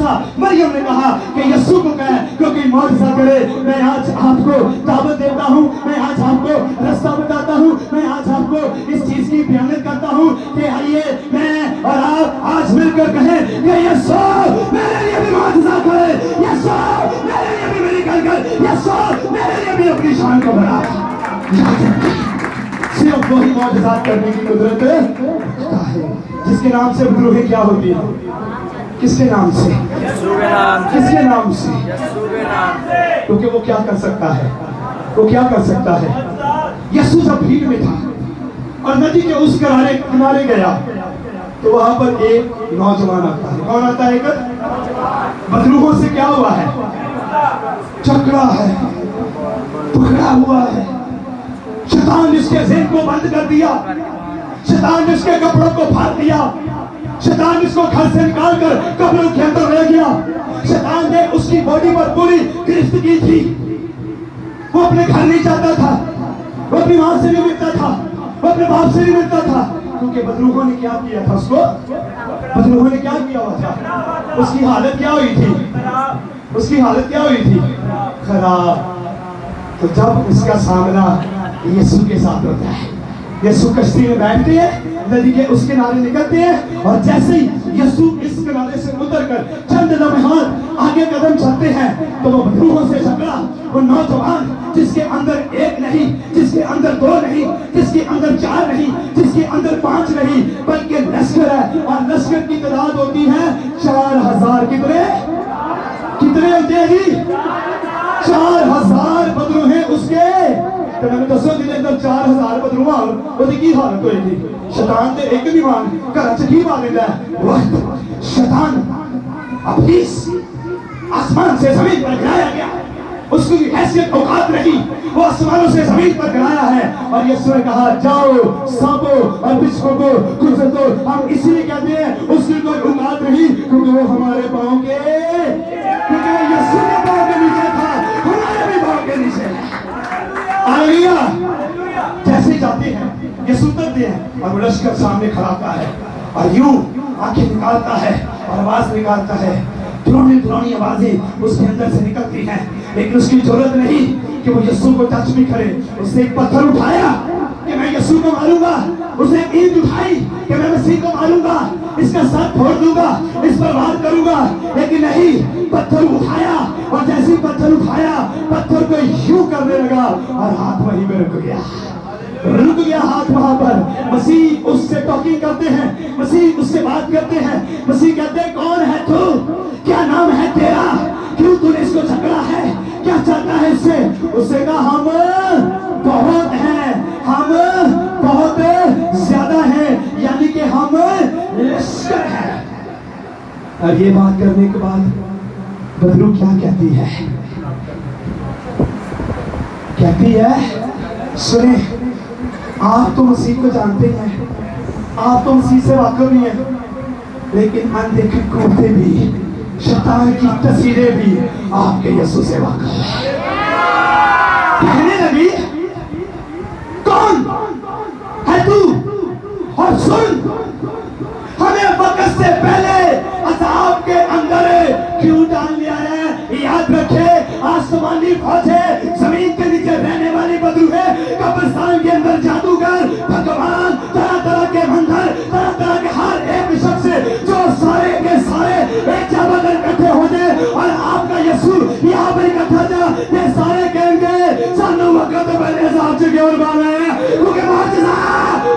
था। मरियम ने कहा कि यीशु को कहे क्योंकि मौजज़ा करे। मैं आज आपको दावत देता हूँ, मैं आज आपको रास्ता बताता हूँ, मैं आज आपको इस चीज की बयानत करता हूँ कि आइए मैं और आप आज मिलकर कहें कि यीशु मेरे लिए भी मौजज़ा करे, यीशु मेरे लिए भी मिराकल कर, यीशु मेरे लिए भी अपनी शान को बढ़ा। सिर्फ वही मौजज़ात करने की कुदरत रखता है जिसके नाम से बदरूही क्या होती है। किसके नाम से? किसके नाम से? क्योंकि वो क्या कर सकता है, वो क्या कर सकता है। यीशु जब भीड़ में था और नदी के उस किनारे गया तो वहां पर एक नौजवान आता है। कौन आता है? एक बदरूहों से क्या हुआ है? चकरा है, पकड़ा हुआ है। शैतान ने इसके ज़हन को बंद कर दिया, शैतान ने इसके कपड़ों को फाड़ दिया, शैतान इसको घर से निकाल कर कब्रों के अंदर ले गया। शैतान ने उसकी बॉडी पर पूरी गिरफ्त की थी। वो अपने घर नहीं जाता था, वो अपनी मां से नहीं मिलता था, वो अपने बाप से नहीं मिलता था, क्योंकि बदरूहों ने क्या किया था उसको? बदरूहों ने क्या किया हुआ था? उसकी हालत क्या हुई थी? उसकी हालत क्या हुई थी? खराब। तो जब उसका सामना यीशु के साथ होता है, यीशु कश्ती में बैठते हैं, नदी के उस किनारे निकलते हैं और जैसे ही यीशु इस किनारे से उतरकर चंद लम्हात आगे कदम चलते हैं तो वो बदरूहों से झगड़ा, वो नौजवान जिसके अंदर एक नहीं, जिसके अंदर दो नहीं, जिसके अंदर चार नहीं, जिसके अंदर पांच नहीं, बल्कि लश्कर है और लश्कर की तादाद होती है 4000। कितने होते हैं जी? 4000 बदरूहे उसके। तो मैंने दसो जिले अंदर 4000 बदरूहा ਉਹਦੀ ਕੀ ਹਾਲਤ ਹੋਏਗੀ। शैतान ते एक नहीं मान घर च की मार लेता है। शैतान अपनी आसमान से जमीन पर गिराया गया, उसकी हैसियत औकात नहीं, वो आसमानों से जमीन पर गिराया है। और यीशु ने कहा जाओ सांपों और बिच्छुओं को कुचल दो। हम इसलिए कहते हैं उसकी कोई औकात नहीं क्योंकि वो हमारे पाँव के, क्योंकि वो यीशु के पाँव के नीचे था, हमारे भी पाँव के नीचे है। हालेलुया। जैसे जाते हैं यीशु उतरते हैं और वो लश्कर सामने खड़ा होता है और यूं आंखें निकालता है और आवाज निकालता है। पुरानी आवाजें उसके अंदर से निकलती हैं, लेकिन उसकी जरूरत नहीं कि वो यीशु को टच भी करे। उसने एक पत्थर उठाया कि मैं यीशु को मारूंगा, उसने एक ईंट उठाई कि मैं मसीह को मारूंगा, इसका सर फोड़ दूंगा, इस पर वार करूंगा। लेकिन नहीं, पत्थर उठाया और जैसे ही पत्थर उठाया पत्थर को यूं करने लगा और हाथ वहीं में रुक गया, रुक गया हाथ वहां पर। मसीह उससे टॉकिंग करते हैं, मसीह उससे बात करते हैं। मसीह कहते हैं कौन है तू, क्या नाम है तेरा, क्यों तूने इसको झगड़ा है, क्या चाहता है इससे? उससे कहा हम बहुत हैं, हम बहुत ज्यादा हैं, यानी कि हम लश्कर हैं। और ये बात करने के बाद बदरू क्या कहती है? कहती है सुने, आप तो मसीह को जानते हैं, आप तो मसीह से वाकिफ नहीं है, लेकिन अनदेखी कुत्ते भी, शैतान की तस्वीरें भी आपके यीशु से वाकिफ है। कहने लगी कौन है तू? और सुन, हमें वक्त से पहले अज़ाब के अंदर क्यों डाल लिया है? याद रखे आसमानी फौजें, जमीन के नीचे रहने वाली बदरूहे, कब्रिस्तान के अंदर जादूगर, भगवान, तरह तरह के मंदिर, तरह तरह के हर एक शख्स जो सारे के सारे एक जगह पर इकट्ठे हो जाए और आपका यीशु यहाँ पर इकट्ठा था, ये सारे कहेंगे सानू वक्त पहले अज़ाब से क्यों माना है, क्योंकि मौजज़ा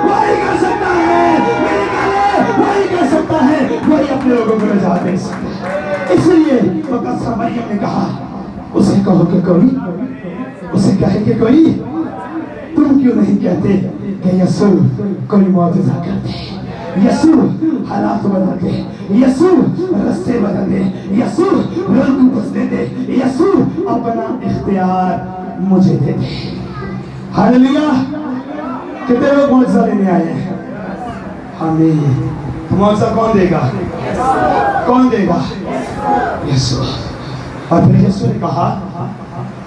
वही कर सकता है, मेरी गले वही कर सकता है, वही अपने लोगों को निजात दे सकता है। इसलिए मुक़द्दस मरियम ने कहा उसे कहो कि कोई, उसे कहे कि कोई, तुम क्यों नहीं कहते कि यीशु कोई मौजज़ा कर दे, यीशु हालात बदल दे, यीशु रास्ते बदल दे, यीशु रोग को बस दे दे, यीशु अपना इख्तियार मुझे दे दे। हालेलुया। कितने लोग मौजज़ा लेने आए हैं? आमीन। मौजज़ा कौन देगा? कौन देगा? यीशु। और फिर यीशु ने कहा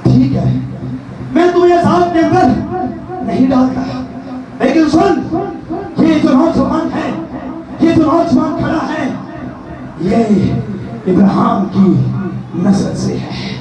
ठीक है, मैं तुम्हें अज़ाब के अंदर नहीं डालता, लेकिन सुन, ये जो नौजवान है, ये जो नौजवान खड़ा है, ये ابراہیم کی نسل